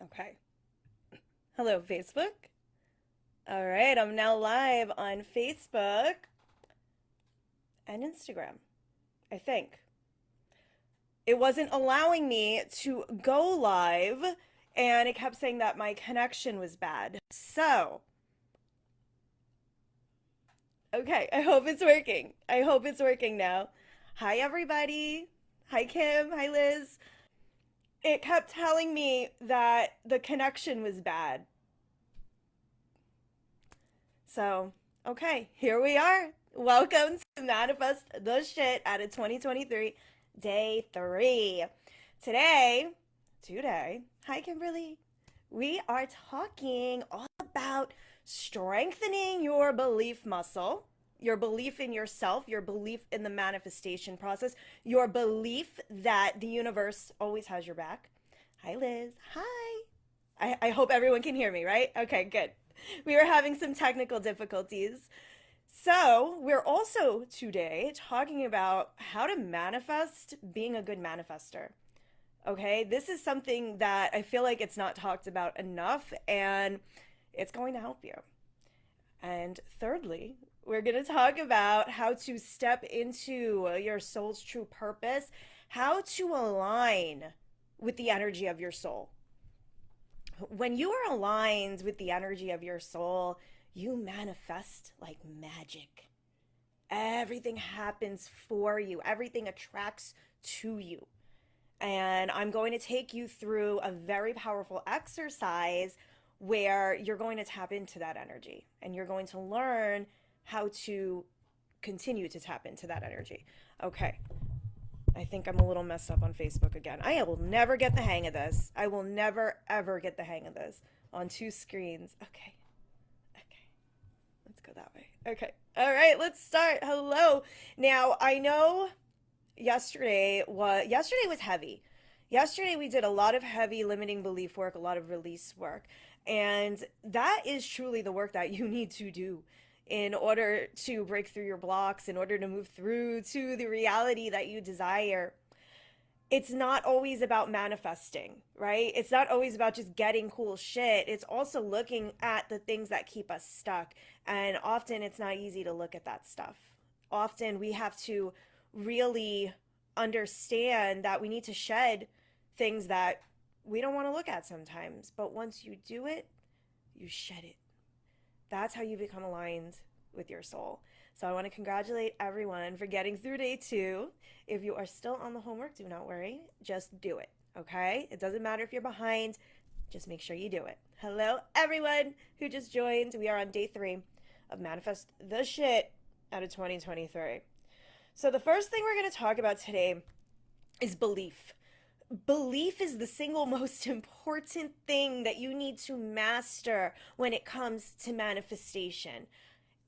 Okay. Hello, Facebook. All right, I'm now live on Facebook and Instagram, I think. It wasn't allowing me to go live, and it kept saying that my connection was bad. So, okay, I hope it's working. I hope it's working now. Hi, everybody. Hi, Kim. Hi, Liz. It kept telling me that the connection was bad. So, okay, here we are. Welcome to Manifest the Shit out of 2023, day 3. Today, hi Kimberly, we are talking all about strengthening your belief muscle, your belief in yourself, your belief in the manifestation process, your belief that the universe always has your back. Hi, Liz. Hi. I hope everyone can hear me, right? Okay, good. We were having some technical difficulties. So, we're also today talking about how to manifest being a good manifester. Okay, this is something that I feel like it's not talked about enough, and it's going to help you. And thirdly, we're going to talk about how to step into your soul's true purpose, how to align with the energy of your soul. When you are aligned with the energy of your soul, you manifest like magic. Everything happens for you, everything attracts to you. And I'm going to take you through a very powerful exercise where you're going to tap into that energy and you're going to learn how to continue to tap into that energy. Okay, I think I'm a little messed up on Facebook again. I will never get the hang of this. I will never, ever get the hang of this on two screens. Okay. Okay. Let's go that way. Okay. All right, let's start. Hello. Now, I know yesterday was heavy. Yesterday we did a lot of heavy limiting belief work, a lot of release work. And that is truly the work that you need to do in order to break through your blocks, in order to move through to the reality that you desire. It's not always about manifesting, right? It's not always about just getting cool shit. It's also looking at the things that keep us stuck. And often it's not easy to look at that stuff. Often we have to really understand that we need to shed things that we don't want to look at sometimes. But once you do it, you shed it. That's how you become aligned with your soul. So I want to congratulate everyone for getting through day 2. If you are still on the homework, do not worry. Just do it, okay? It doesn't matter if you're behind. Just make sure you do it. Hello, everyone who just joined. We are on day 3 of Manifest the Shit out of 2023. So the first thing we're going to talk about today is belief. Belief is the single most important thing that you need to master when it comes to manifestation.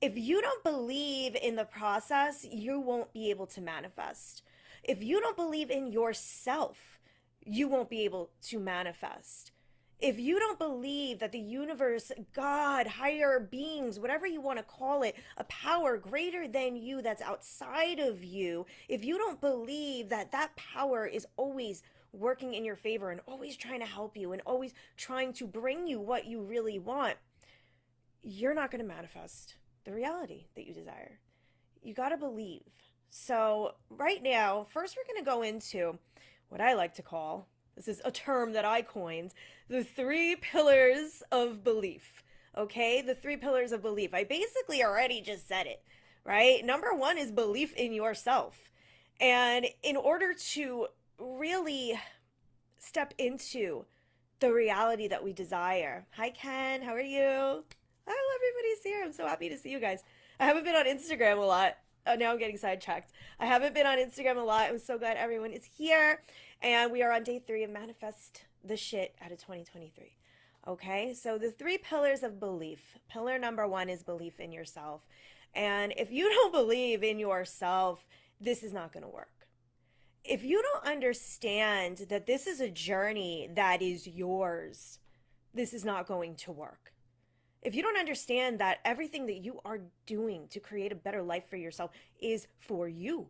If you don't believe in the process, you won't be able to manifest. If you don't believe in yourself, you won't be able to manifest. If you don't believe that the universe, God, higher beings, whatever you want to call it, a power greater than you that's outside of you, if you don't believe that that power is always working in your favor and always trying to help you and always trying to bring you what you really want, you're not going to manifest the reality that you desire. You got to believe. So right now, first we're going to go into what I like to call, this is a term that I coined, the 3 pillars of belief. Okay, the 3 pillars of belief. I basically already just said it, right? Number 1 is belief in yourself. And in order to really step into the reality that we desire. Hi, Ken. How are you? Oh, everybody's here. I'm so happy to see you guys. I haven't been on Instagram a lot. Oh, now I'm getting sidetracked. I haven't been on Instagram a lot. I'm so glad everyone is here. And we are on day 3 of Manifest the Shit out of 2023. Okay, so the 3 pillars of belief. Pillar number 1 is belief in yourself. And if you don't believe in yourself, this is not going to work. If you don't understand that this is a journey that is yours, this is not going to work. If you don't understand that everything that you are doing to create a better life for yourself is for you,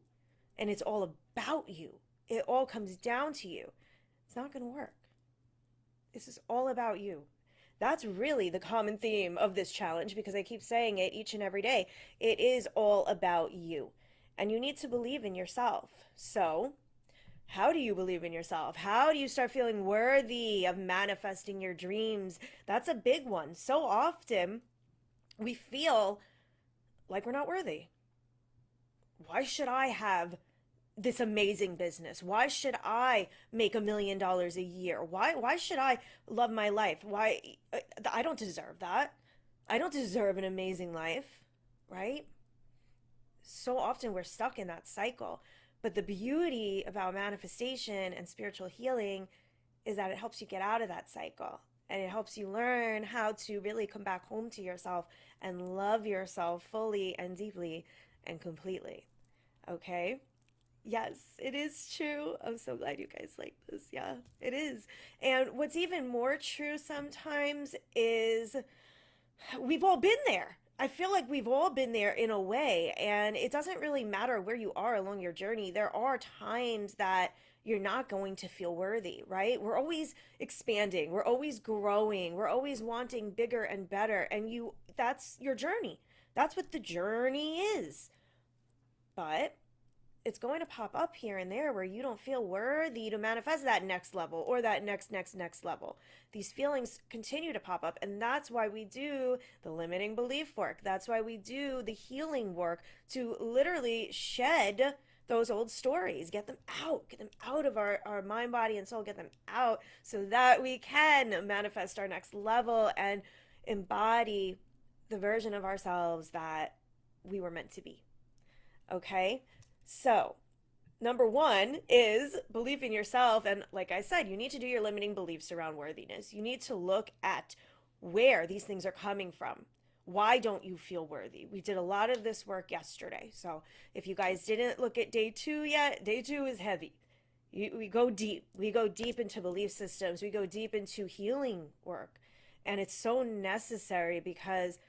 and it's all about you, it all comes down to you, it's not going to work. This is all about you. That's really the common theme of this challenge because I keep saying it each and every day. It is all about you. And you need to believe in yourself. So, how do you believe in yourself? How do you start feeling worthy of manifesting your dreams? That's a big one. So often we feel like we're not worthy. Why should I have this amazing business? Why should I make $1 million a year? Why should I love my life? Why I don't deserve that. I don't deserve an amazing life, right? So often we're stuck in that cycle. But the beauty about manifestation and spiritual healing is that it helps you get out of that cycle and it helps you learn how to really come back home to yourself and love yourself fully and deeply and completely. Okay? Yes, it is true. I'm so glad you guys like this. Yeah, it is. And what's even more true sometimes is we've all been there. I feel like we've all been there in a way, and it doesn't really matter where you are along your journey. There are times that you're not going to feel worthy, right? We're always expanding, we're always growing, we're always wanting bigger and better, and that's your journey. That's what the journey is. But it's going to pop up here and there where you don't feel worthy to manifest that next level or that next level. These feelings continue to pop up, and that's why we do the limiting belief work. That's why we do the healing work to literally shed those old stories, get them out of our mind, body, and soul, get them out so that we can manifest our next level and embody the version of ourselves that we were meant to be. Okay? So, number one is belief in yourself. And like I said, you need to do your limiting beliefs around worthiness. You need to look at where these things are coming from. Why don't you feel worthy? We did a lot of this work yesterday. So if you guys didn't look at day 2 yet, day 2 is heavy. We go deep. We go deep into belief systems. We go deep into healing work. And it's so necessary because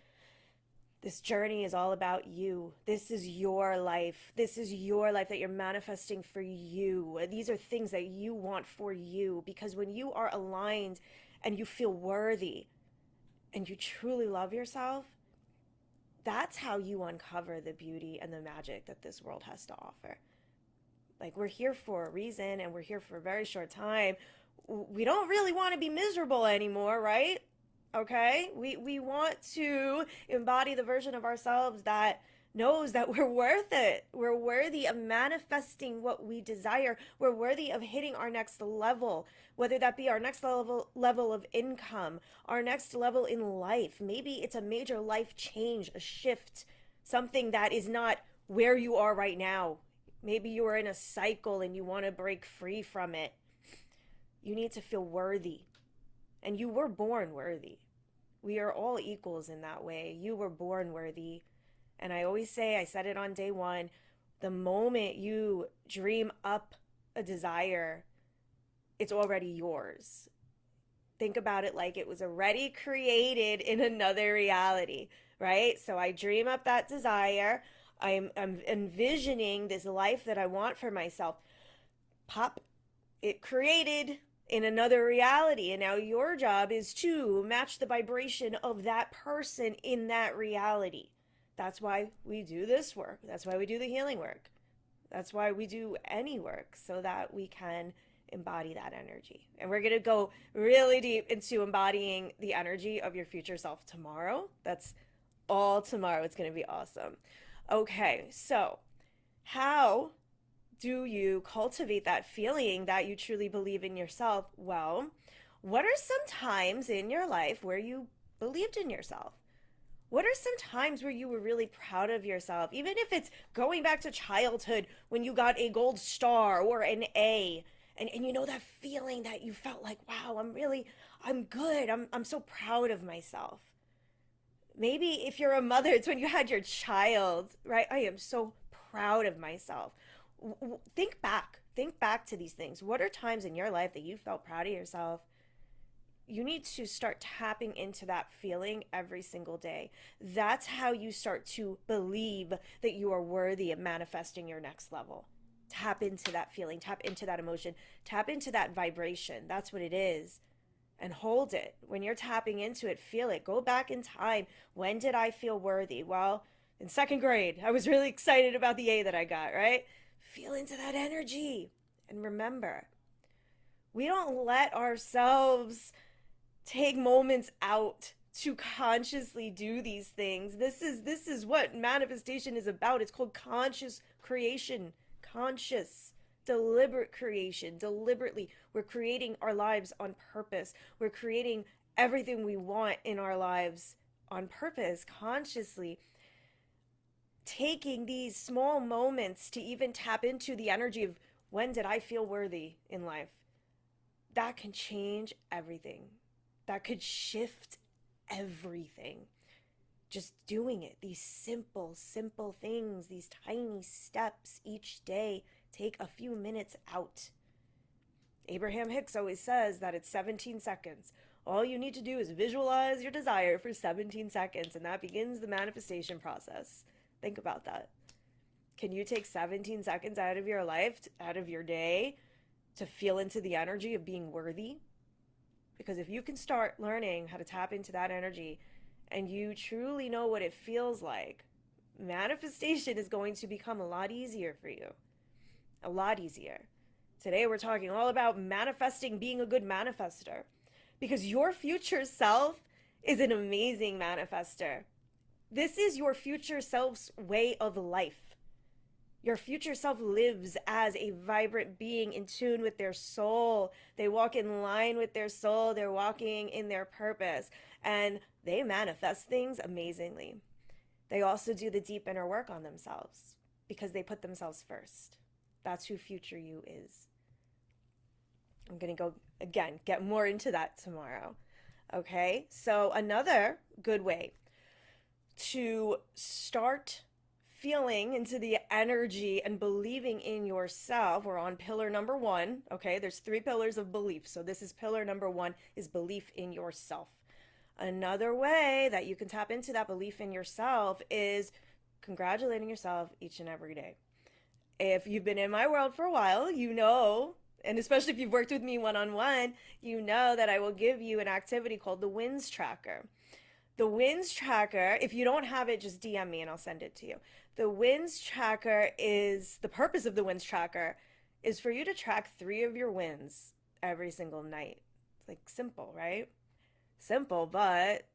this journey is all about you. This is your life. This is your life that you're manifesting for you. These are things that you want for you because when you are aligned and you feel worthy and you truly love yourself, that's how you uncover the beauty and the magic that this world has to offer. Like, we're here for a reason and we're here for a very short time. We don't really want to be miserable anymore, right? Okay? We want to embody the version of ourselves that knows that we're worth it. We're worthy of manifesting what we desire. We're worthy of hitting our next level, whether that be our next level of income, our next level in life. Maybe it's a major life change, a shift, something that is not where you are right now. Maybe you are in a cycle and you want to break free from it. You need to feel worthy. And you were born worthy. We are all equals in that way. You were born worthy. And I always say, I said it on day 1, the moment you dream up a desire, it's already yours. Think about it like it was already created in another reality, right? So I dream up that desire. I'm envisioning this life that I want for myself. Pop, it created in another reality. And now your job is to match the vibration of that person in that reality. That's why we do this work. That's why we do the healing work. That's why we do any work, so that we can embody that energy. And we're going to go really deep into embodying the energy of your future self tomorrow. That's all tomorrow. It's going to be awesome. Okay, so how do you cultivate that feeling that you truly believe in yourself? Well, what are some times in your life where you believed in yourself? What are some times where you were really proud of yourself? Even if it's going back to childhood when you got a gold star or an A, and you know that feeling that you felt like, wow, I'm good. I'm so proud of myself. Maybe if you're a mother, it's when you had your child, right? I am so proud of myself. Think back to these things. What are times in your life that you felt proud of yourself? You need to start tapping into that feeling every single day. That's how you start to believe that you are worthy of manifesting your next level. Tap into that feeling, tap into that emotion, tap into that vibration. That's what it is. and hold it. When you're tapping into it, feel it. Go back in time. When did I feel worthy? Well, in second grade, I was really excited about the A that I got, right? Feel into that energy. And remember, we don't let ourselves take moments out to consciously do these things. This is what manifestation is about. It's called conscious creation. Conscious, deliberate creation. Deliberately, we're creating our lives on purpose. We're creating everything we want in our lives on purpose, consciously. Taking these small moments to even tap into the energy of when did I feel worthy in life? That can change everything. That could shift everything. Just doing it, these simple, simple things, these tiny steps each day, take a few minutes out. Abraham Hicks always says that it's 17 seconds. All you need to do is visualize your desire for 17 seconds, and that begins the manifestation process. Think about that. Can you take 17 seconds out of your life, out of your day, to feel into the energy of being worthy? Because if you can start learning how to tap into that energy and you truly know what it feels like, manifestation is going to become a lot easier for you. A lot easier. Today we're talking all about manifesting, being a good manifester. Because your future self is an amazing manifester. This is your future self's way of life. Your future self lives as a vibrant being in tune with their soul. They walk in line with their soul. They're walking in their purpose. And they manifest things amazingly. They also do the deep inner work on themselves because they put themselves first. That's who future you is. I'm going to go, again, get more into that tomorrow. Okay? So another good way to start feeling into the energy and believing in yourself. We're on pillar number 1. Okay, there's 3 pillars of belief. So this is pillar number 1, is belief in yourself. Another way that you can tap into that belief in yourself is congratulating yourself each and every day. If you've been in my world for a while, you know, and especially if you've worked with me one-on-one, you know that I will give you an activity called the wins tracker. The wins tracker, if you don't have it, just DM me and I'll send it to you. The wins tracker is, the purpose of the wins tracker is for you to track 3 of your wins every single night. It's like simple, right? Simple, but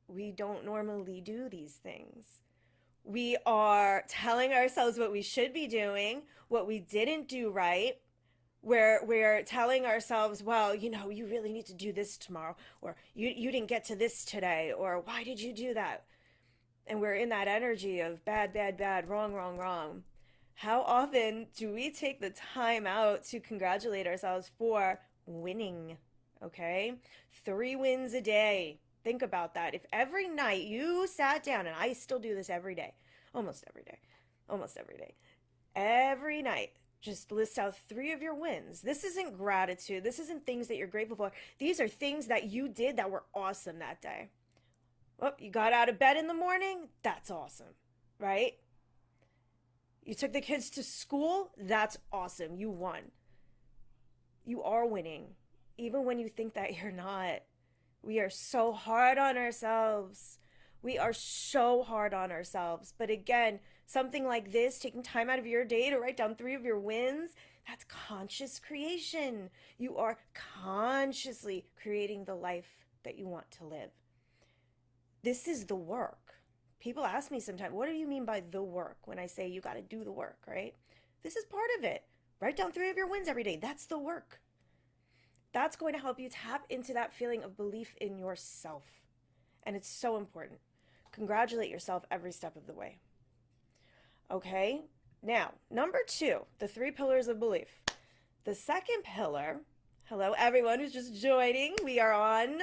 we don't normally do these things. We are telling ourselves what we should be doing, what we didn't do right. We're telling ourselves, well, you know, you really need to do this tomorrow, or you didn't get to this today, or why did you do that? And we're in that energy of bad, bad, bad, wrong, wrong, wrong. How often do we take the time out to congratulate ourselves for winning? Okay? 3 wins a day. Think about that. If every night you sat down, and I still do this every day, almost every day, every night, just list out 3 of your wins. This isn't gratitude. This isn't things that you're grateful for. These are things that you did that were awesome that day. Well, you got out of bed in the morning? That's awesome, right? You took the kids to school? That's awesome. You won. You are winning, even when you think that you're not. We are so hard on ourselves. We are so hard on ourselves. But again, something like this, taking time out of your day to write down 3 of your wins, that's conscious creation. You are consciously creating the life that you want to live. This is the work. People ask me sometimes, what do you mean by the work? When I say you got to do the work, right? This is part of it. Write down 3 of your wins every day. That's the work. That's going to help you tap into that feeling of belief in yourself. And it's so important. Congratulate yourself every step of the way. Okay? Now, number 2, the 3 pillars of belief. The second pillar, hello everyone who's just joining. We are on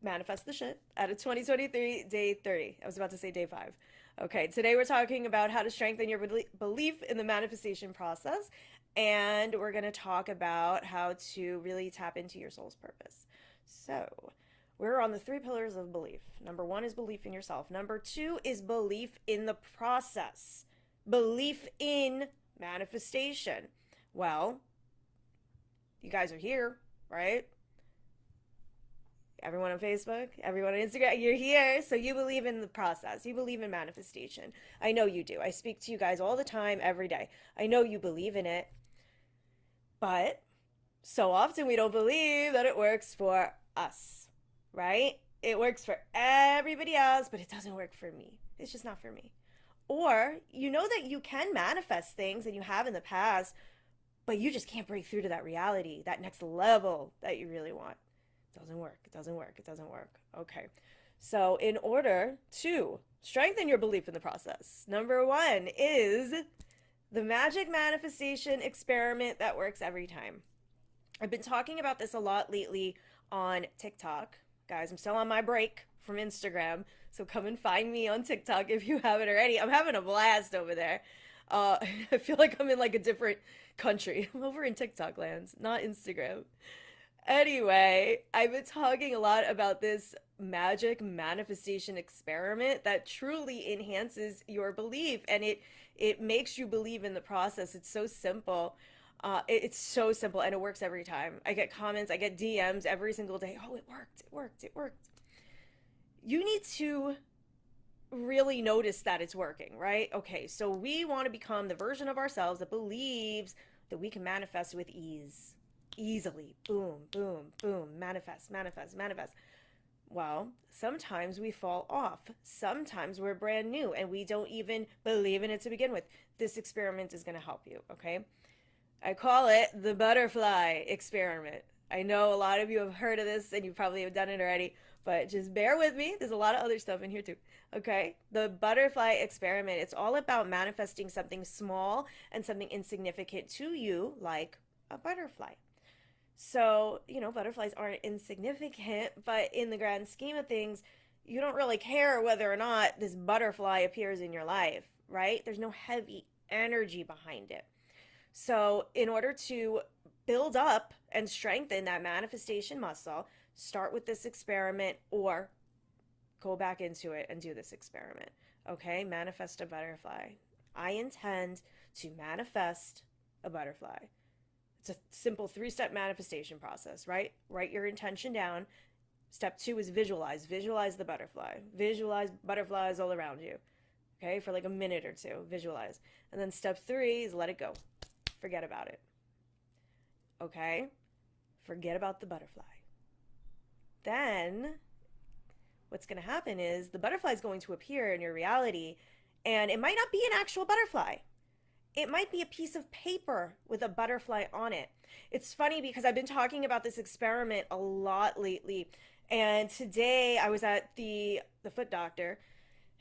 Manifest the Shit out of 2023, day 30. I was about to say day 5. Okay, today we're talking about how to strengthen your belief in the manifestation process. And we're going to talk about how to really tap into your soul's purpose. So, we're on the 3 pillars of belief. Number 1 is belief in yourself. Number 2 is belief in the process. Belief in manifestation. Well, you guys are here, right? Everyone on Facebook, everyone on Instagram, you're here. So you believe in the process. You believe in manifestation. I know you do. I speak to you guys all the time, every day. I know you believe in it. But so often we don't believe that it works for us, right? It works for everybody else, but it doesn't work for me. It's just not for me. Or you know that you can manifest things and you have in the past, but you just can't break through to that reality, that next level that you really want. It doesn't work. It doesn't work. It doesn't work. Okay. So, in order to strengthen your belief in the process, number one is the magic manifestation experiment that works every time. I've been talking about this a lot lately on TikTok. Guys, I'm still on my break from Instagram, so come and find me on TikTok if you haven't already. I'm having a blast over there. I feel like I'm in like a different country. I'm over in TikTok lands, not Instagram. Anyway, I've been talking a lot about this magic manifestation experiment that truly enhances your belief, and it makes you believe in the process. It's so simple. It's so simple, and it works every time. I get comments, I get DMs every single day. Oh, it worked, it worked, it worked. You need to really notice that it's working, right? Okay, so we want to become the version of ourselves that believes that we can manifest with ease, easily. Boom, boom, boom, manifest, manifest, manifest. Well, sometimes we fall off. Sometimes we're brand new and we don't even believe in it to begin with. This experiment is going to help you, okay? I call it the butterfly experiment. I know a lot of you have heard of this and you probably have done it already, but just bear with me. There's a lot of other stuff in here too. Okay? The butterfly experiment, it's all about manifesting something small and something insignificant to you, like a butterfly. So, butterflies aren't insignificant, but in the grand scheme of things, you don't really care whether or not this butterfly appears in your life, right? There's no heavy energy behind it. So, in order to build up and strengthen that manifestation muscle, start with this experiment or go back into it and do this experiment. Okay, manifest a butterfly. I intend to manifest a butterfly. It's a simple 3-step manifestation process, right? Write your intention down. Step 2 is visualize. Visualize the butterfly. Visualize butterflies all around you. Okay, for like a minute or two. Visualize. And then step 3 is let it go. Forget about it. Okay? Forget about the butterfly. Then what's going to happen is the butterfly is going to appear in your reality, and it might not be an actual butterfly. It might be a piece of paper with a butterfly on it. It's funny because I've been talking about this experiment a lot lately, and today I was at the foot doctor,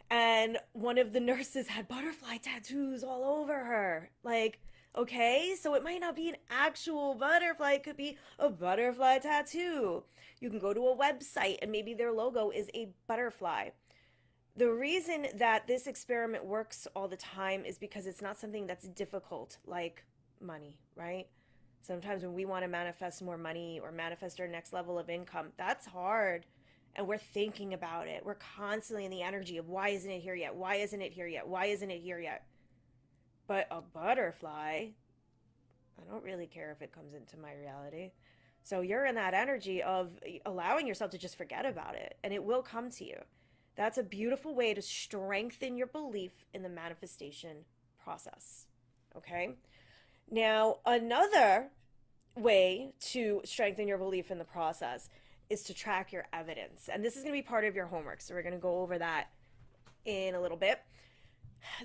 and one of the nurses had butterfly tattoos all over her. Like, okay, so it might not be an actual butterfly. It could be a butterfly tattoo. You can go to a website and maybe their logo is a butterfly. The reason that this experiment works all the time is because it's not something that's difficult, like money, right? Sometimes when we want to manifest more money or manifest our next level of income, that's hard. And we're thinking about it. We're constantly in the energy of why isn't it here yet? Why isn't it here yet? Why isn't it here yet? But a butterfly, I don't really care if it comes into my reality. So you're in that energy of allowing yourself to just forget about it, and it will come to you. That's a beautiful way to strengthen your belief in the manifestation process. Okay? Now, another way to strengthen your belief in the process is to track your evidence. And this is going to be part of your homework, so we're going to go over that in a little bit.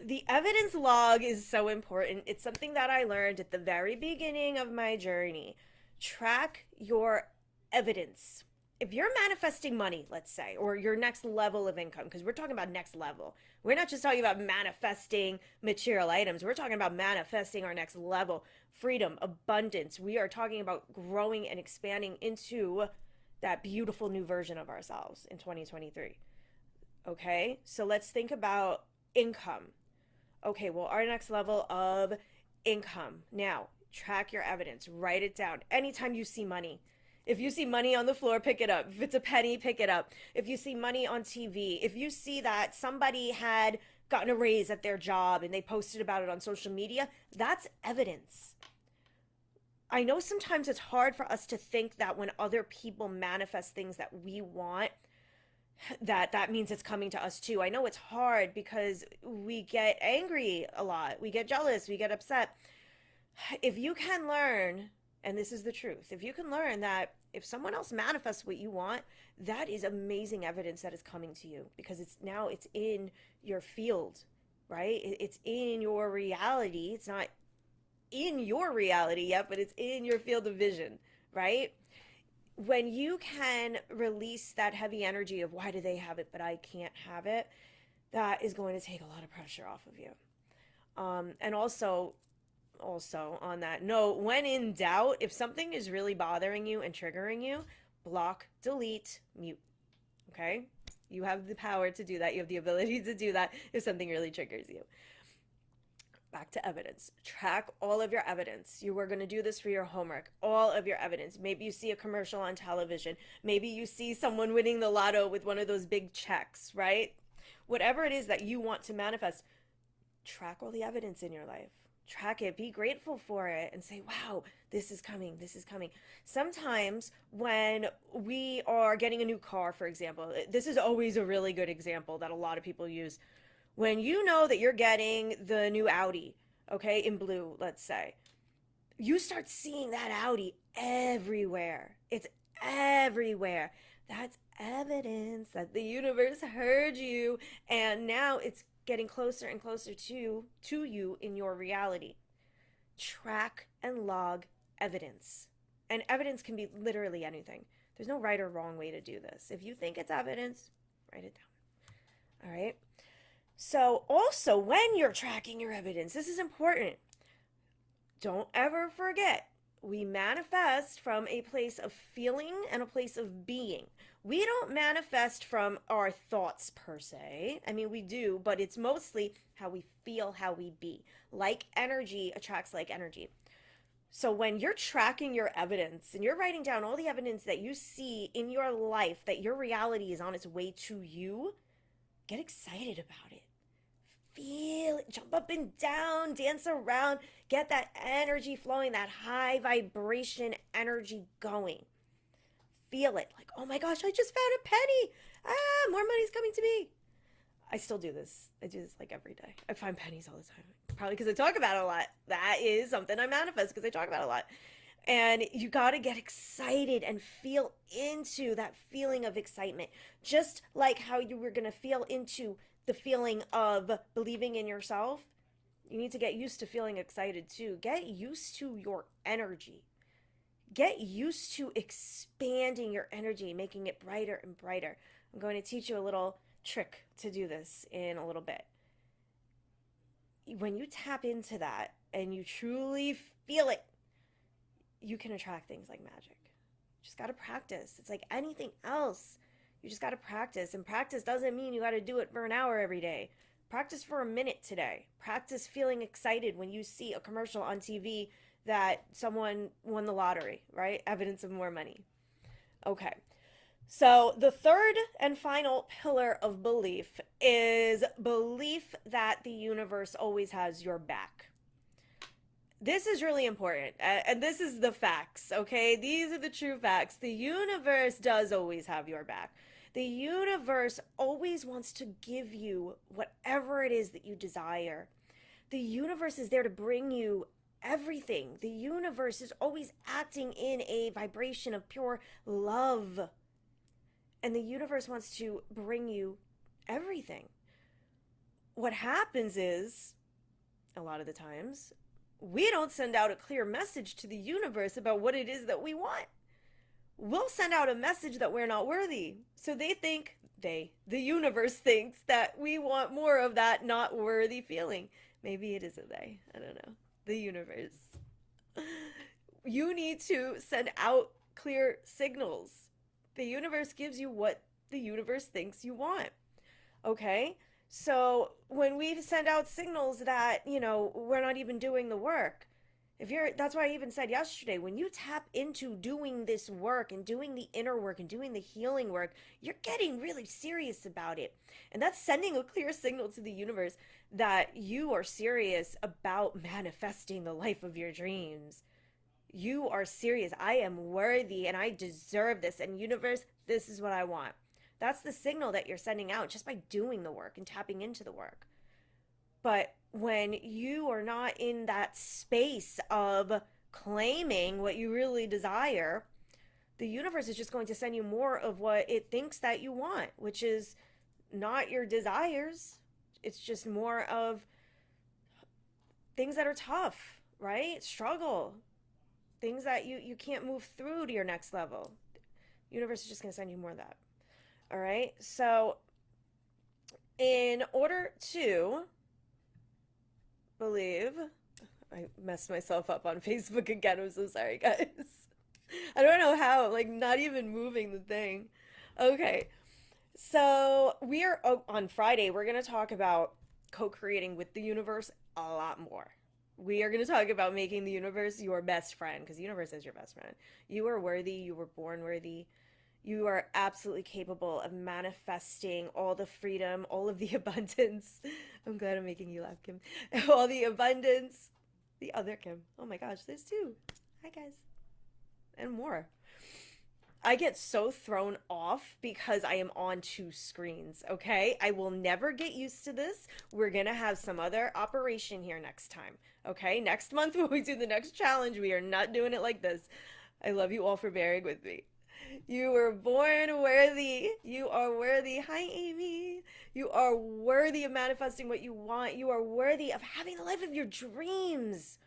The evidence log is so important. It's something that I learned at the very beginning of my journey. Track your evidence. If you're manifesting money, let's say, or your next level of income, because we're talking about next level. We're not just talking about manifesting material items. We're talking about manifesting our next level, freedom, abundance. We are talking about growing and expanding into that beautiful new version of ourselves in 2023. Okay, so let's think about income. Okay, well, our next level of income. Now, track your evidence. Write it down. Anytime you see money. If you see money on the floor, pick it up. If it's a penny, pick it up. If you see money on TV, if you see that somebody had gotten a raise at their job and they posted about it on social media, that's evidence. I know sometimes it's hard for us to think that when other people manifest things that we want, that means it's coming to us too. I know it's hard because we get angry a lot. We get jealous, we get upset. If you can learn, and this is the truth, if you can learn that if someone else manifests what you want, that is amazing evidence that it's coming to you because it's in your field, right? It's in your reality. It's not in your reality yet, but it's in your field of vision, right? When you can release that heavy energy of why do they have it but I can't have it, that is going to take a lot of pressure off of you. And also on that note, when in doubt, if something is really bothering you and triggering you, block, delete, mute. Okay? You have the power to do that. You have the ability to do that if something really triggers you. Back to evidence. Track all of your evidence. You are going to do this for your homework. All of your evidence. Maybe you see a commercial on television. Maybe you see someone winning the lotto with one of those big checks, right? Whatever it is that you want to manifest, track all the evidence in your life. Track it, be grateful for it, and say, wow, this is coming, this is coming. Sometimes when we are getting a new car, for example, this is always a really good example that a lot of people use. When you know that you're getting the new Audi, okay, in blue, let's say, you start seeing that Audi everywhere. It's everywhere. That's evidence that the universe heard you, and now it's getting closer and closer to you in your reality. Track and log evidence. And evidence can be literally anything. There's no right or wrong way to do this. If you think it's evidence, write it down. All right? So, also, when you're tracking your evidence, this is important. Don't ever forget, we manifest from a place of feeling and a place of being. We don't manifest from our thoughts per se. I mean, we do, but it's mostly how we feel, how we be. Like energy attracts like energy. So when you're tracking your evidence and you're writing down all the evidence that you see in your life that your reality is on its way to you, get excited about it. Feel it, jump up and down, dance around, get that energy flowing, that high vibration energy going. Feel it, like, oh my gosh, I just found a penny. Ah, more money's coming to me. I still do this. I do this like every day. I find pennies all the time. Probably because I talk about it a lot. That is something I manifest because I talk about it a lot. And you got to get excited and feel into that feeling of excitement. Just like how you were going to feel into the feeling of believing in yourself, you need to get used to feeling excited too. Get used to your energy. Get used to expanding your energy, making it brighter and brighter. I'm going to teach you a little trick to do this in a little bit. When you tap into that and you truly feel it, you can attract things like magic. You just got to practice. It's like anything else. You just got to practice. And practice doesn't mean you got to do it for an hour every day. Practice for a minute today. Practice feeling excited when you see a commercial on TV that someone won the lottery, right? Evidence of more money. Okay. So the third and final pillar of belief is belief that the universe always has your back. This is really important, and this is the facts, okay? These are the true facts. The universe does always have your back. The universe always wants to give you whatever it is that you desire. The universe is there to bring you everything. The universe is always acting in a vibration of pure love. And the universe wants to bring you everything. What happens is, a lot of the times, we don't send out a clear message to the universe about what it is that we want. We'll send out a message that we're not worthy. So the universe thinks that we want more of that not worthy feeling. Maybe it is a they. I don't know. The universe. You need to send out clear signals. The universe gives you what the universe thinks you want. Okay? So when we send out signals that, we're not even doing the work, that's why I even said yesterday, when you tap into doing this work and doing the inner work and doing the healing work, you're getting really serious about it. And that's sending a clear signal to the universe that you are serious about manifesting the life of your dreams. You are serious. I am worthy and I deserve this. And universe, this is what I want. That's the signal that you're sending out just by doing the work and tapping into the work. But when you are not in that space of claiming what you really desire, the universe is just going to send you more of what it thinks that you want, which is not your desires. It's just more of things that are tough, right? Struggle, things that you can't move through to your next level. The universe is just going to send you more of that. All right. So, in order to believe, I messed myself up on Facebook again. I'm so sorry, guys. I don't know how, like, not even moving the thing. Okay. So, we are on Friday, we're going to talk about co creating with the universe a lot more. We are going to talk about making the universe your best friend because the universe is your best friend. You are worthy. You were born worthy. You are absolutely capable of manifesting all the freedom, all of the abundance. I'm glad I'm making you laugh, Kim. All the abundance. The other Kim. Oh my gosh, there's two. Hi, guys. And more. I get so thrown off because I am on two screens, okay? I will never get used to this. We're going to have some other operation here next time, okay? Next month when we do the next challenge, we are not doing it like this. I love you all for bearing with me. You were born worthy. You are worthy. Hi, Amy. You are worthy of manifesting what you want. You are worthy of having the life of your dreams.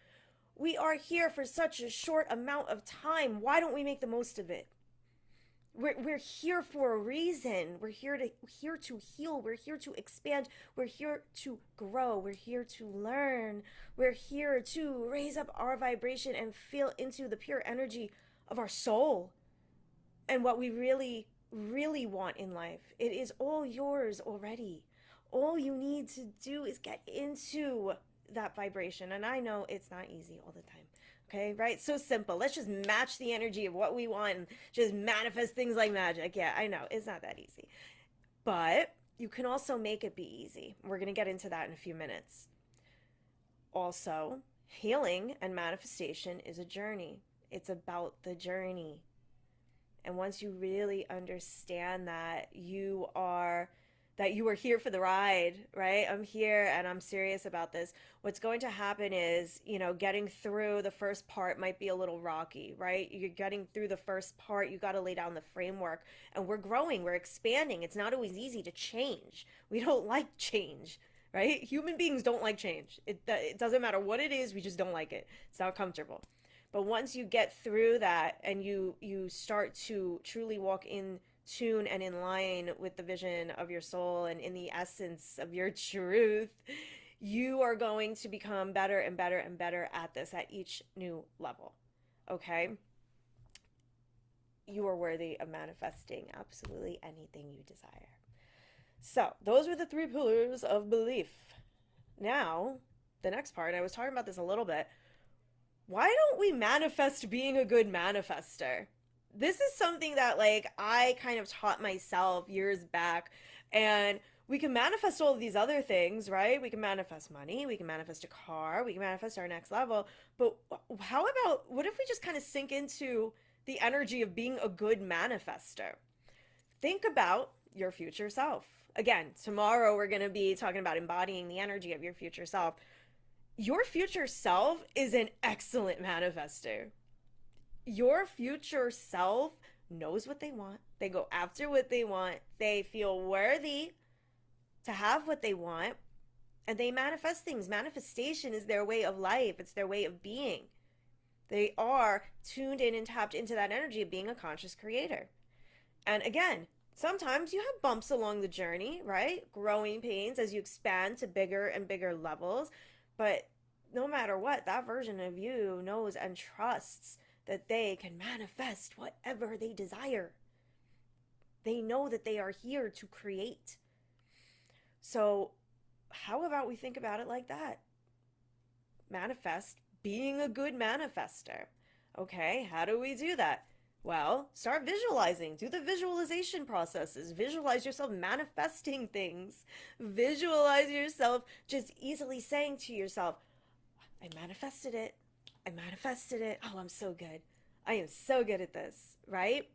We are here for such a short amount of time. Why don't we make the most of it? We're here for a reason. We're here to heal. We're here to expand. We're here to grow. We're here to learn. We're here to raise up our vibration and feel into the pure energy of our soul and what we really, really want in life. It is all yours already. All you need to do is get into that vibration. And I know it's not easy all the time. Okay, right? So simple. Let's just match the energy of what we want and just manifest things like magic. Yeah, I know. It's not that easy. But you can also make it be easy. We're going to get into that in a few minutes. Also, healing and manifestation is a journey. It's about the journey. And once you really understand that you are here for the ride, right? I'm here and I'm serious about this. What's going to happen is, getting through the first part might be a little rocky, right? You're getting through the first part, you got to lay down the framework, and we're growing, we're expanding. It's not always easy to change. We don't like change, right? Human beings don't like change. It doesn't matter what it is, we just don't like it. It's not comfortable. But once you get through that and you start to truly walk in tune and in line with the vision of your soul and in the essence of your truth, you are going to become better and better and better at this at each new level. Okay? You are worthy of manifesting absolutely anything you desire. So, those were the 3 pillars of belief. Now, the next part, I was talking about this a little bit. Why don't we manifest being a good manifester? This is something that I kind of taught myself years back, and we can manifest all of these other things, right? We can manifest money, we can manifest a car, we can manifest our next level, but how about, what if we just kind of sink into the energy of being a good manifester? Think about your future self. Again, tomorrow we're going to be talking about embodying the energy of your future self. Your future self is an excellent manifester. Your future self knows what they want. They go after what they want. They feel worthy to have what they want. And they manifest things. Manifestation is their way of life. It's their way of being. They are tuned in and tapped into that energy of being a conscious creator. And again, sometimes you have bumps along the journey, right? Growing pains as you expand to bigger and bigger levels. But no matter what, that version of you knows and trusts that they can manifest whatever they desire. They know that they are here to create. So how about we think about it like that? Manifest being a good manifester. Okay, how do we do that? Well, start visualizing. Do the visualization processes. Visualize yourself manifesting things. Visualize yourself just easily saying to yourself, I manifested it. I manifested it. Oh, I'm so good. I am so good at this, right?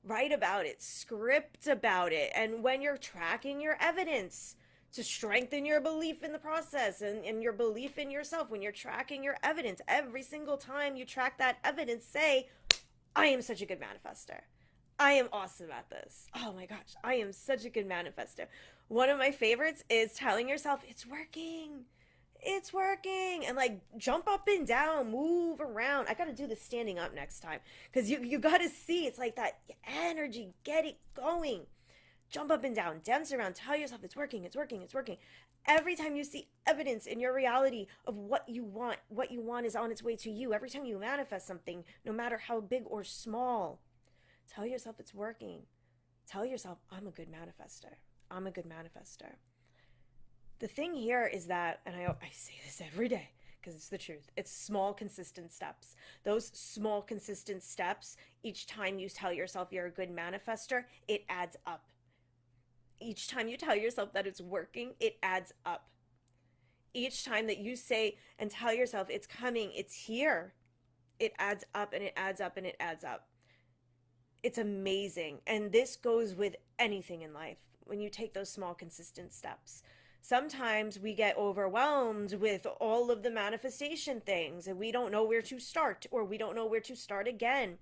Write about it, script about it. And when you're tracking your evidence to strengthen your belief in the process and your belief in yourself, when you're tracking your evidence, every single time you track that evidence, say, I am such a good manifester. I am awesome at this. Oh my gosh, I am such a good manifester. One of my favorites is telling yourself, it's working. It's working. And like jump up and down, move around. I got to do this standing up next time because you got to see it's like that energy. Get it going. Jump up and down, dance around, tell yourself it's working, it's working, it's working. Every time you see evidence in your reality of what you want is on its way to you. Every time you manifest something, no matter how big or small, tell yourself it's working. Tell yourself, I'm a good manifester. I'm a good manifester. The thing here is that, and I say this every day because it's the truth, it's small, consistent steps. Those small, consistent steps, each time you tell yourself you're a good manifester, it adds up. Each time you tell yourself that it's working, it adds up. Each time that you say and tell yourself it's coming, it's here, it adds up and it adds up and it adds up. It's amazing. And this goes with anything in life when you take those small, consistent steps. Sometimes we get overwhelmed with all of the manifestation things and we don't know where to start or we don't know where to start again.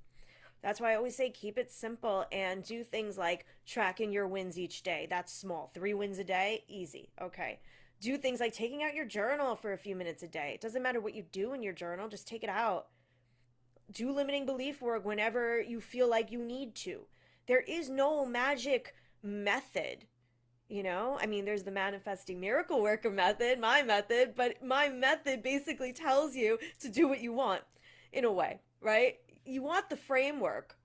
That's why I always say keep it simple and do things like tracking your wins each day. That's small. 3 wins a day, easy. Okay. Do things like taking out your journal for a few minutes a day. It doesn't matter what you do in your journal, just take it out. Do limiting belief work whenever you feel like you need to. There is no magic method. You know, I mean, there's the manifesting miracle worker method, my method, but my method basically tells you to do what you want in a way, right? You want the framework,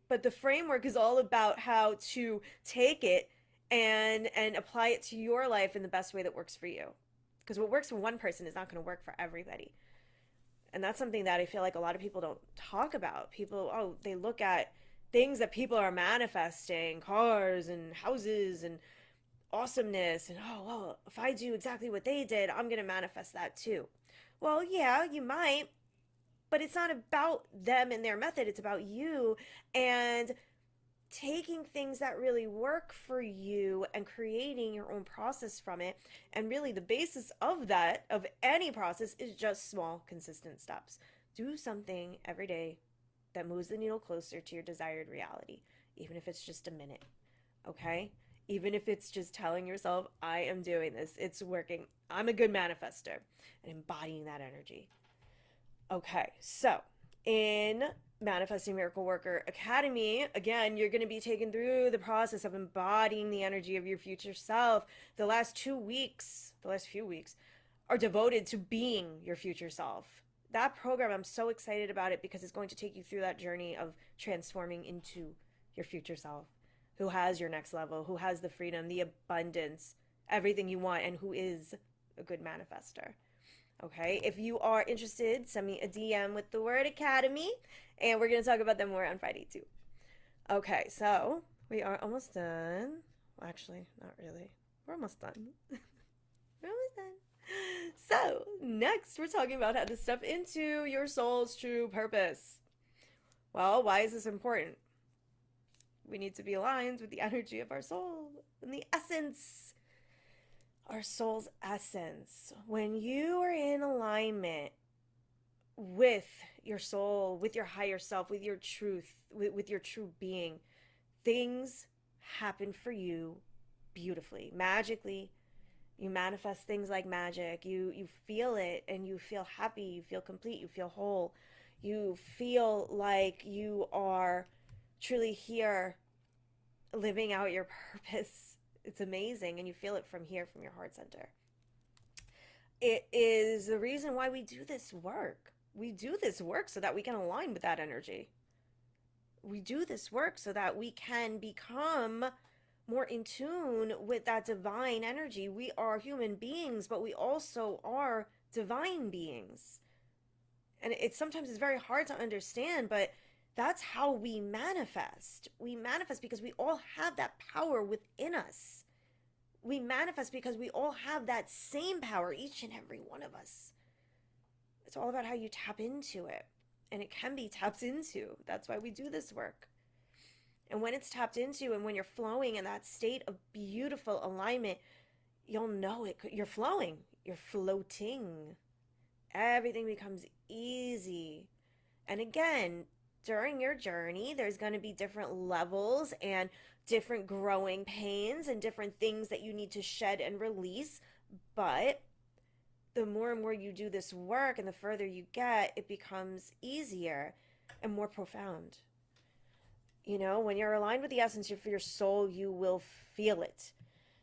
but the framework is all about how to take it and apply it to your life in the best way that works for you. Because what works for one person is not going to work for everybody. And that's something that I feel like a lot of people don't talk about. People, oh, they look at things that people are manifesting, cars and houses and awesomeness, and oh, well, if I do exactly what they did, I'm going to manifest that too. Well, yeah, you might, but it's not about them and their method. It's about you and taking things that really work for you and creating your own process from it. And really the basis of that, of any process, is just small, consistent steps. Do something every day that moves the needle closer to your desired reality, even if it's just a minute, okay? Even if it's just telling yourself, I am doing this, it's working, I'm a good manifester, and embodying that energy. Okay, so in Manifesting Miracle Worker Academy, again, you're going to be taken through the process of embodying the energy of your future self. The last few weeks are devoted to being your future self. That program, I'm so excited about it because it's going to take you through that journey of transforming into your future self, who has your next level, who has the freedom, the abundance, everything you want, and who is a good manifester. Okay, if you are interested, send me a DM with the word Academy, and we're going to talk about them more on Friday too. Okay, so we are almost done. Well, actually, not really. We're almost done. We're almost done. So, next, we're talking about how to step into your soul's true purpose. Well, why is this important? We need to be aligned with the energy of our soul and the essence, our soul's essence. When you are in alignment with your soul, with your higher self, with your truth, with your true being, things happen for you beautifully, magically. You manifest things like magic. You feel it and you feel happy, you feel complete, you feel whole. You feel like you are truly here living out your purpose. It's amazing, and you feel it from here, from your heart center. It is the reason why we do this work. We do this work so that we can align with that energy. We do this work so that we can become more in tune with that divine energy. We are human beings, but we also are divine beings. And it's sometimes it's very hard to understand, but that's how we manifest. We manifest because we all have that power within us. We manifest because we all have that same power, each and every one of us. It's all about how you tap into it. And it can be tapped into. That's why we do this work. And when it's tapped into and when you're flowing in that state of beautiful alignment, you'll know it. You're flowing. You're floating. Everything becomes easy. And again, during your journey, there's going to be different levels and different growing pains and different things that you need to shed and release. But the more and more you do this work and the further you get, it becomes easier and more profound. You know, when you're aligned with the essence of your soul, you will feel it.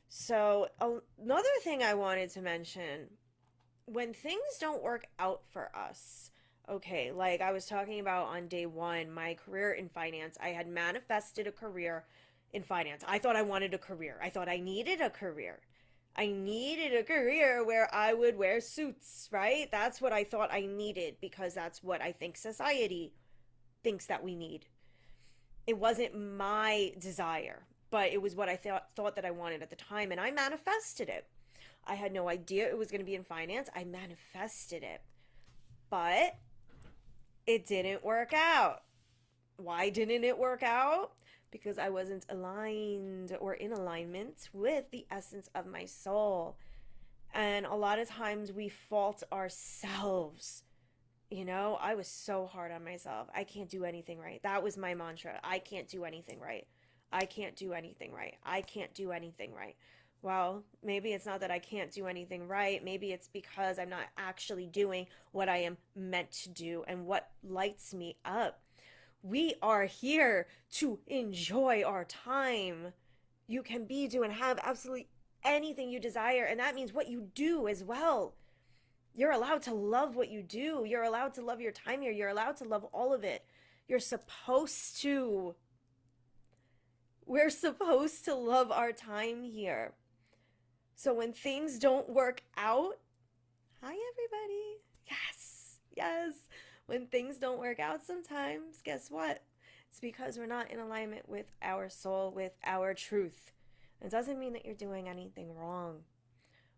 So, another thing I wanted to mention, when things don't work out for us, okay, like I was talking about on day one, my career in finance, I had manifested a career in finance. I thought I wanted a career. I thought I needed a career. I needed a career where I would wear suits, right? That's what I thought I needed because that's what I think society thinks that we need. It wasn't my desire, but it was what I thought that I wanted at the time, and I manifested it. I had no idea it was going to be in finance. I manifested it. But it didn't work out. Why didn't it work out? Because I wasn't aligned or in alignment with the essence of my soul. And a lot of times we fault ourselves. You know, I was so hard on myself. I can't do anything right. That was my mantra. I can't do anything right. I can't do anything right. I can't do anything right. Well, maybe it's not that I can't do anything right. Maybe it's because I'm not actually doing what I am meant to do and what lights me up. We are here to enjoy our time. You can be, do, and have absolutely anything you desire, and that means what you do as well. You're allowed to love what you do. You're allowed to love your time here. You're allowed to love all of it. You're supposed to. We're supposed to love our time here. So when things don't work out, hi everybody. Yes, yes. When things don't work out sometimes, guess what? It's because we're not in alignment with our soul, with our truth. It doesn't mean that you're doing anything wrong.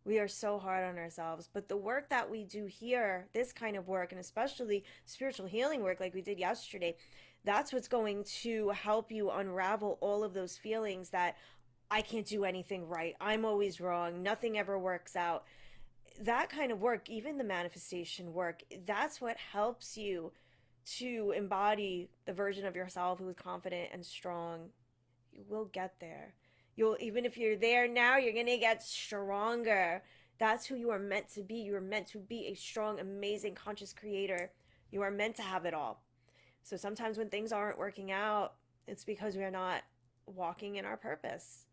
We are so hard on ourselves. But the work that we do here, this kind of work, and especially spiritual healing work like we did yesterday, that's what's going to help you unravel all of those feelings that I can't do anything right. I'm always wrong. Nothing ever works out. That kind of work, even the manifestation work, that's what helps you to embody the version of yourself who is confident and strong. You will get there. You'll, even if you're there now, you're going to get stronger. That's who you are meant to be. You are meant to be a strong, amazing, conscious creator. You are meant to have it all. So sometimes when things aren't working out, it's because we are not walking in our purpose.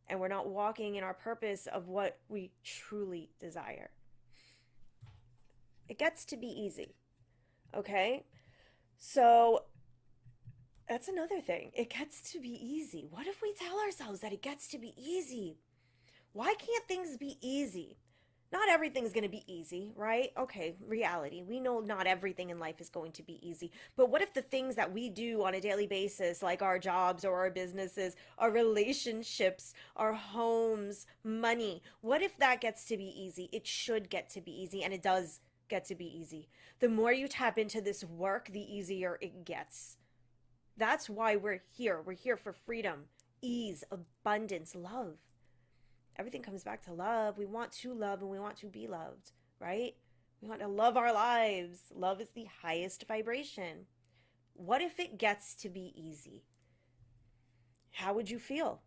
And we're not walking in our purpose of what we truly desire. It gets to be easy. Okay? So that's another thing. It gets to be easy. What if we tell ourselves that it gets to be easy? Why can't things be easy? Not everything's going to be easy, right? Okay, reality. We know not everything in life is going to be easy. But what if the things that we do on a daily basis, like our jobs or our businesses, our relationships, our homes, money, what if that gets to be easy? It should get to be easy, and it does get to be easy. The more you tap into this work, the easier it gets. That's why we're here. We're here for freedom, ease, abundance, love. Everything comes back to love. We want to love and we want to be loved, right? We want to love our lives. Love is the highest vibration. What if it gets to be easy? How would you feel?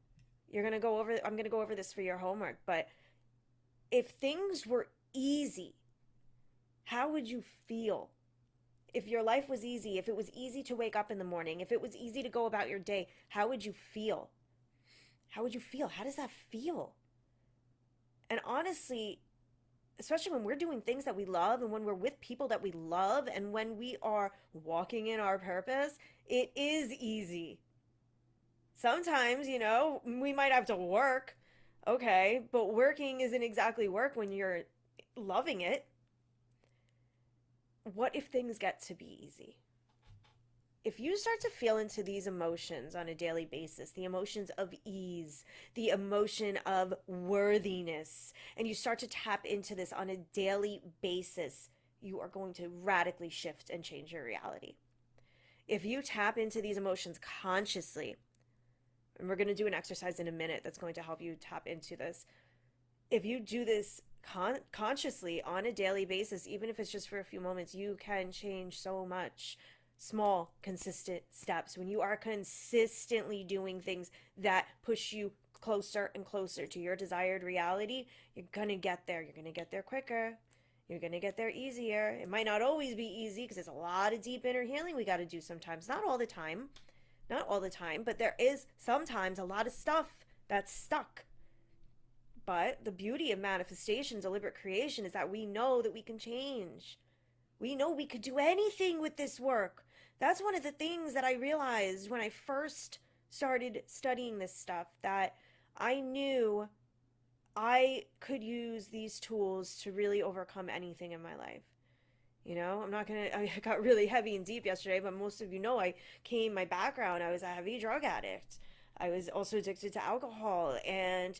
I'm going to go over this for your homework, but if things were easy, how would you feel? If your life was easy, if it was easy to wake up in the morning, if it was easy to go about your day, how would you feel? How would you feel? How does that feel? And honestly, especially when we're doing things that we love and when we're with people that we love and when we are walking in our purpose, it is easy. Sometimes, you know, we might have to work, okay, but working isn't exactly work when you're loving it. What if things get to be easy? If you start to feel into these emotions on a daily basis, the emotions of ease, the emotion of worthiness, and you start to tap into this on a daily basis, you are going to radically shift and change your reality. If you tap into these emotions consciously, and we're going to do an exercise in a minute that's going to help you tap into this. If you do this consciously on a daily basis, even if it's just for a few moments, you can change so much. Small, consistent steps. When you are consistently doing things that push you closer and closer to your desired reality, you're going to get there. You're going to get there quicker. You're going to get there easier. It might not always be easy because there's a lot of deep inner healing we got to do sometimes. Not all the time. Not all the time, but there is sometimes a lot of stuff that's stuck. But the beauty of manifestation, deliberate creation, is that we know that we can change. We know we could do anything with this work. That's one of the things that I realized when I first started studying this stuff, that I knew I could use these tools to really overcome anything in my life. You know, I got really heavy and deep yesterday, but most of you know my background, I was a heavy drug addict. I was also addicted to alcohol, and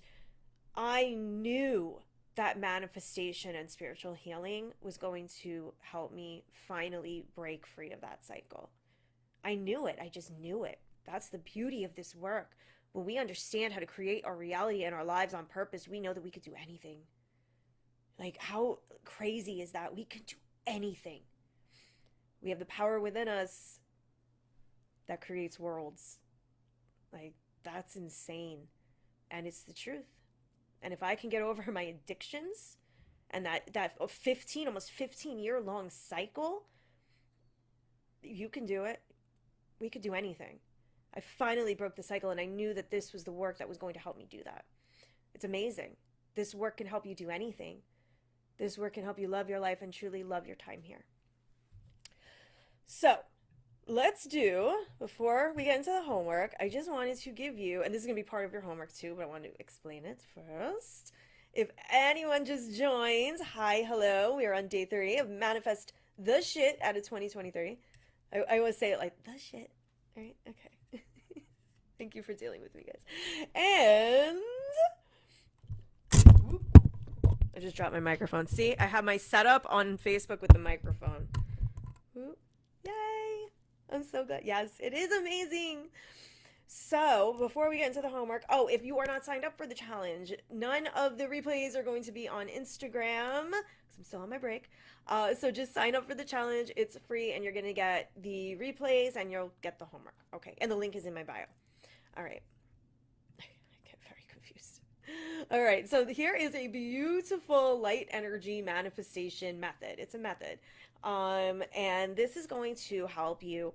I knew that manifestation and spiritual healing was going to help me finally break free of that cycle. I knew it. I just knew it. That's the beauty of this work. When we understand how to create our reality and our lives on purpose, we know that we could do anything. Like, how crazy is that? We can do anything. We have the power within us that creates worlds. Like, that's insane. And it's the truth. And if I can get over my addictions and that 15, almost 15-year long cycle, you can do it. We could do anything. I finally broke the cycle, and I knew that this was the work that was going to help me do that. It's amazing. This work can help you do anything. This work can help you love your life and truly love your time here. So, let's do, before we get into the homework, I just wanted to give you, and this is going to be part of your homework too, but I wanted to explain it first. If anyone just joins, hi, hello. We are on day 3 of Manifest the Shit out of 2023. I always say it like, the shit. All right? Okay. Thank you for dealing with me, guys. And I just dropped my microphone. See, I have my setup on Facebook with the microphone. Yay! I'm so glad. Yes, it is amazing. So, before we get into the homework, if you are not signed up for the challenge, none of the replays are going to be on Instagram because I'm still on my break. So just sign up for the challenge. It's free, and you're going to get the replays, and you'll get the homework. Okay, and the link is in my bio. All right. I get very confused. All right, so here is a beautiful light energy manifestation method. It's a method. And this is going to help you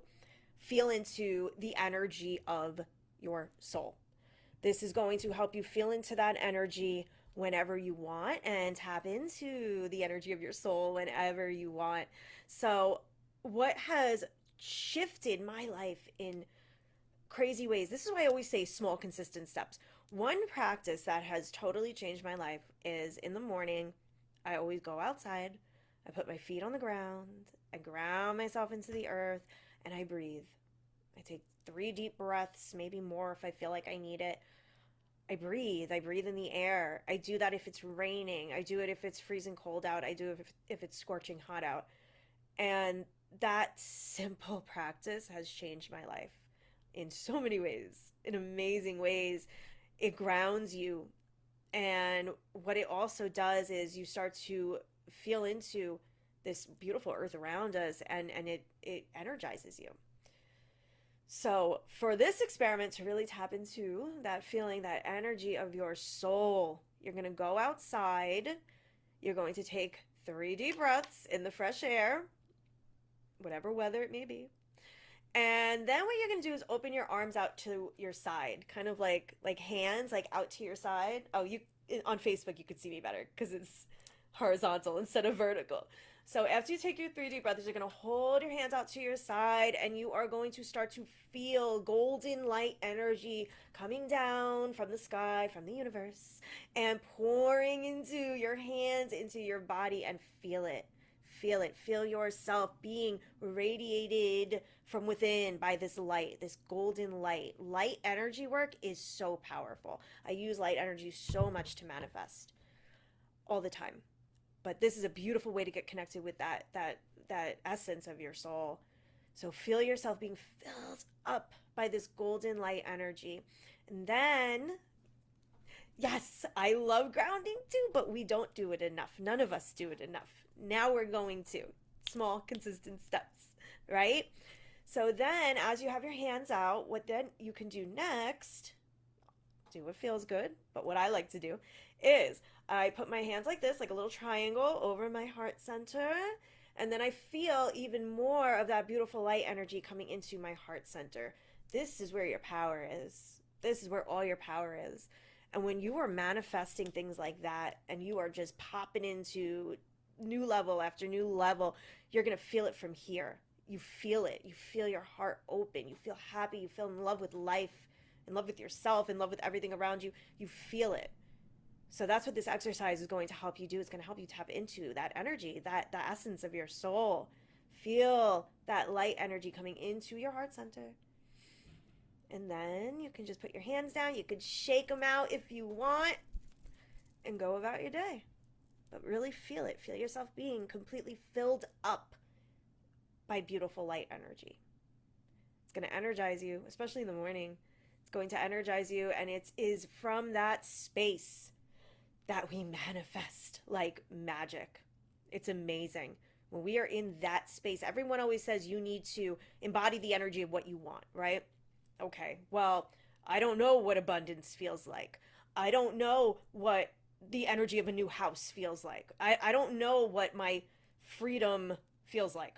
feel into the energy of your soul. This is going to help you feel into that energy whenever you want and tap into the energy of your soul whenever you want. So, what has shifted my life in crazy ways? This is why I always say small, consistent steps. One practice that has totally changed my life is in the morning, I always go outside, I put my feet on the ground, I ground myself into the earth, and I breathe. I take 3 deep breaths, maybe more if I feel like I need it. I breathe in the air. I do that if it's raining. I do it if it's freezing cold out. I do it if it's scorching hot out. And that simple practice has changed my life in so many ways, in amazing ways. It grounds you. And what it also does is you start to feel into this beautiful earth around us, and it energizes you. So for this experiment to really tap into that feeling, that energy of your soul, you're going to go outside. You're going to take 3 deep breaths in the fresh air, whatever weather it may be. And then what you're going to do is open your arms out to your side, kind of like hands like out to your side. You on Facebook you could see me better because it's horizontal instead of vertical. So after you take your 3 deep breaths, you're going to hold your hands out to your side, and you are going to start to feel golden light energy coming down from the sky, from the universe, and pouring into your hands, into your body, and feel it. Feel it. Feel yourself being radiated from within by this light, this golden light. Light energy work is so powerful. I use light energy so much to manifest all the time. But this is a beautiful way to get connected with that essence of your soul. So feel yourself being filled up by this golden light energy. And then, yes, I love grounding too, but we don't do it enough. None of us do it enough. Now we're going to small, consistent steps, right? So then, as you have your hands out, what then you can do next, do what feels good, but what I like to do is I put my hands like this, like a little triangle over my heart center, and then I feel even more of that beautiful light energy coming into my heart center. This is where your power is. This is where all your power is. And when you are manifesting things like that and you are just popping into new level after new level, you're going to feel it from here. You feel it. You feel your heart open. You feel happy. You feel in love with life, in love with yourself, in love with everything around you. You feel it. So that's what this exercise is going to help you do. It's going to help you tap into that energy, that the essence of your soul. Feel that light energy coming into your heart center. And then you can just put your hands down. You could shake them out if you want and go about your day. But really feel it. Feel yourself being completely filled up by beautiful light energy. It's going to energize you, especially in the morning. It's going to energize you, and it is from that space that we manifest like magic. It's amazing. When we are in that space, everyone always says you need to embody the energy of what you want, right? Okay, well, I don't know what abundance feels like. I don't know what the energy of a new house feels like. I don't know what my freedom feels like.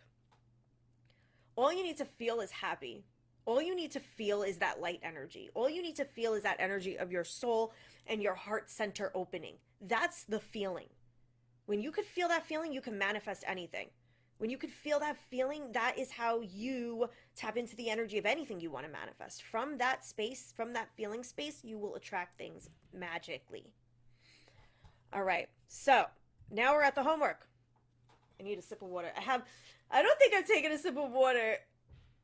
All you need to feel is happy. All you need to feel is that light energy. All you need to feel is that energy of your soul and your heart center opening. That's the feeling. When you could feel that feeling, you can manifest anything. When you could feel that feeling, that is how you tap into the energy of anything you want to manifest. From that space, from that feeling space, you will attract things magically. All right, so now we're at the homework. I need a sip of water. I don't think I've taken a sip of water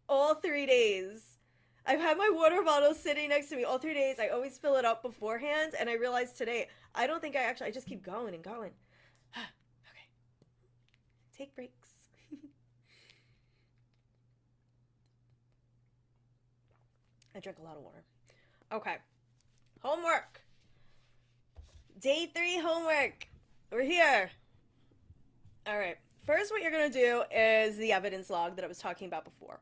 all 3 days. I've had my water bottle sitting next to me all 3 days. I always fill it up beforehand, and I realized today, I don't think I just keep going and going. Okay. Take breaks. I drink a lot of water. Okay. Homework. Day 3 homework. We're here. All right. First, what you're going to do is the evidence log that I was talking about before.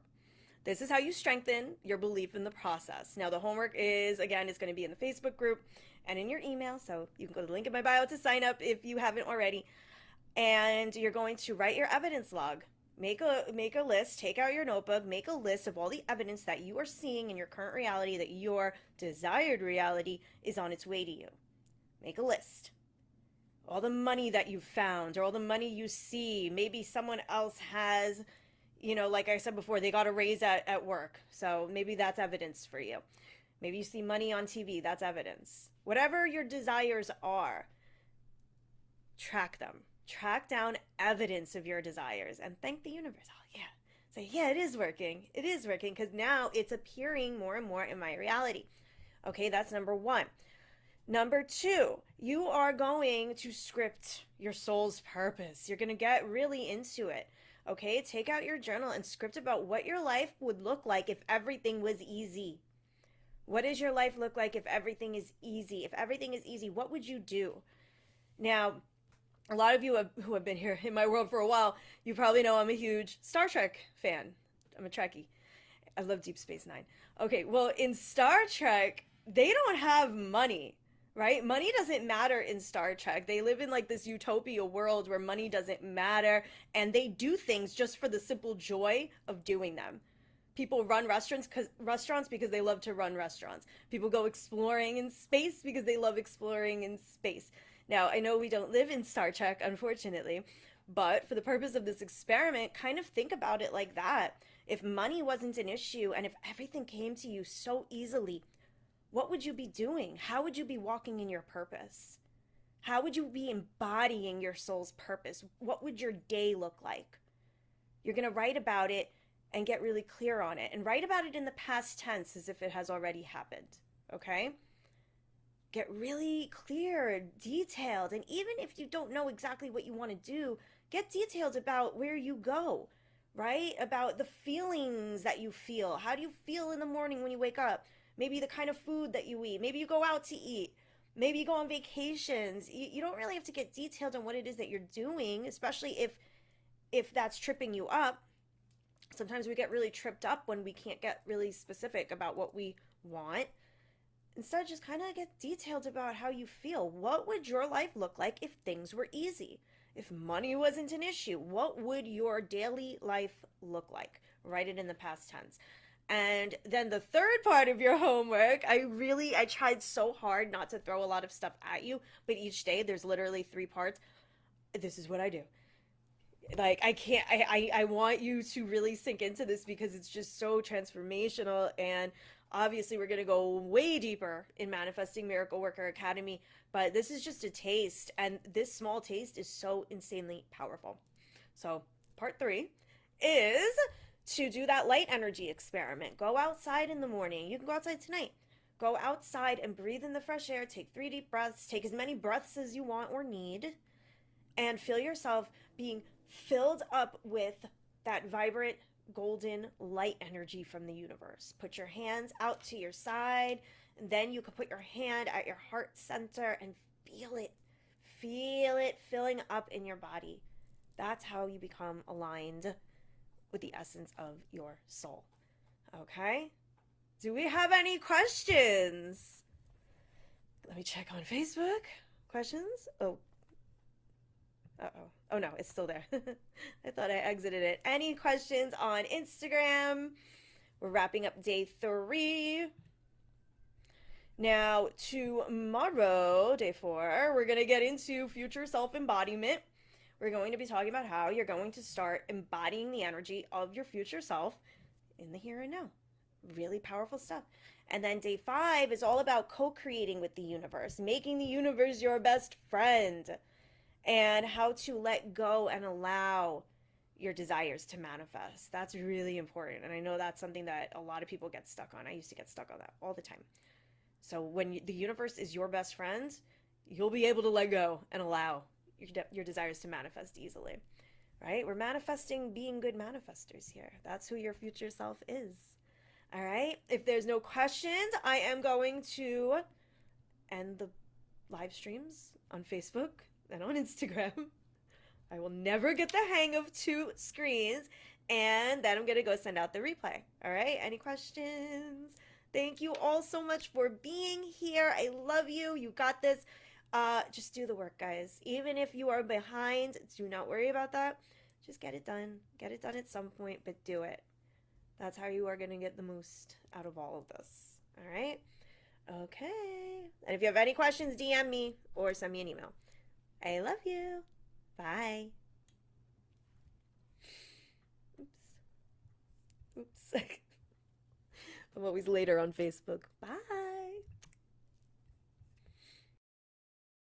This is how you strengthen your belief in the process. Now, the homework is, again, it's going to be in the Facebook group and in your email. So you can go to the link in my bio to sign up if you haven't already. And you're going to write your evidence log. Make a list, take out your notebook, make a list of all the evidence that you are seeing in your current reality, that your desired reality is on its way to you. Make a list. All the money that you've found, or all the money you see, maybe someone else has, like I said before, they got a raise at work. So maybe that's evidence for you. Maybe you see money on TV, that's evidence. Whatever your desires are, track them. Track down evidence of your desires and thank the universe. Oh, yeah. Say, yeah, it is working. It is working because now it's appearing more and more in my reality. Okay, that's number 1. Number 2, you are going to script your soul's purpose. You're going to get really into it. Okay, take out your journal and script about what your life would look like if everything was easy. What does your life look like if everything is easy? If everything is easy, what would you do? Now, a lot of you who have been here in my world for a while, you probably know I'm a huge Star Trek fan. I'm a Trekkie. I love Deep Space Nine. Okay, well, in Star Trek, they don't have money, right? Money doesn't matter in Star Trek. They live in like this utopia world where money doesn't matter, and they do things just for the simple joy of doing them. People run restaurants because they love to run restaurants. People go exploring in space because they love exploring in space. Now, I know we don't live in Star Trek, unfortunately, but for the purpose of this experiment, kind of think about it like that. If money wasn't an issue and if everything came to you so easily, what would you be doing? How would you be walking in your purpose? How would you be embodying your soul's purpose? What would your day look like? You're going to write about it and get really clear on it. And write about it in the past tense as if it has already happened, okay? get really clear, detailed. And even if you don't know exactly what you want to do, get detailed about where you go, right? About the feelings that you feel. How do you feel in the morning when you wake up? Maybe the kind of food that you eat. Maybe you go out to eat. Maybe you go on vacations. You don't really have to get detailed on what it is that you're doing, especially if that's tripping you up. Sometimes we get really tripped up when we can't get really specific about what we want. Instead, just kind of get detailed about how you feel. What would your life look like if things were easy? If money wasn't an issue, what would your daily life look like? Write it in the past tense. And then the third part of your homework, I tried so hard not to throw a lot of stuff at you, but each day there's literally three parts. This is what I do. Like I can't I want you to really sink into this because it's just so transformational, and obviously we're going to go way deeper in Manifesting Miracle Worker Academy, but this is just a taste, and this small taste is so insanely powerful. So part 3 is to do that light energy experiment. Go outside in the morning. You can go outside tonight. Go outside and breathe in the fresh air. Take 3 deep breaths. Take as many breaths as you want or need, and feel yourself being filled up with that vibrant golden light energy from the universe. Put your hands out to your side, and then you can put your hand at your heart center and feel it. Feel it filling up in your body. That's how you become aligned with the essence of your soul. Okay? Do we have any questions? Let me check on Facebook. Questions? Oh, uh-oh. Oh no, it's still there. I thought I exited it. Any questions on Instagram? We're wrapping up day 3. Now, tomorrow, day 4, we're going to get into future self-embodiment. We're going to be talking about how you're going to start embodying the energy of your future self in the here and now. Really powerful stuff. And then day 5 is all about co-creating with the universe, making the universe your best friend, and how to let go and allow your desires to manifest. That's really important. And I know that's something that a lot of people get stuck on. I used to get stuck on that all the time. So when the universe is your best friend, you'll be able to let go and allow your desires to manifest easily, right? We're manifesting being good manifestors here. That's who your future self is. All right. If there's no questions, I am going to end the live streams on Facebook and on Instagram. I will never get the hang of 2 screens, and then I'm going to go send out the replay. All right? Any questions? Thank you all so much for being here. I love you. You got this. Just do the work, guys. Even if you are behind, do not worry about that. Just get it done. Get it done at some point, but do it. That's how you are going to get the most out of all of this. All right? Okay. And if you have any questions, DM me or send me an email. I love you. Bye. Oops. I'm always later on Facebook. Bye.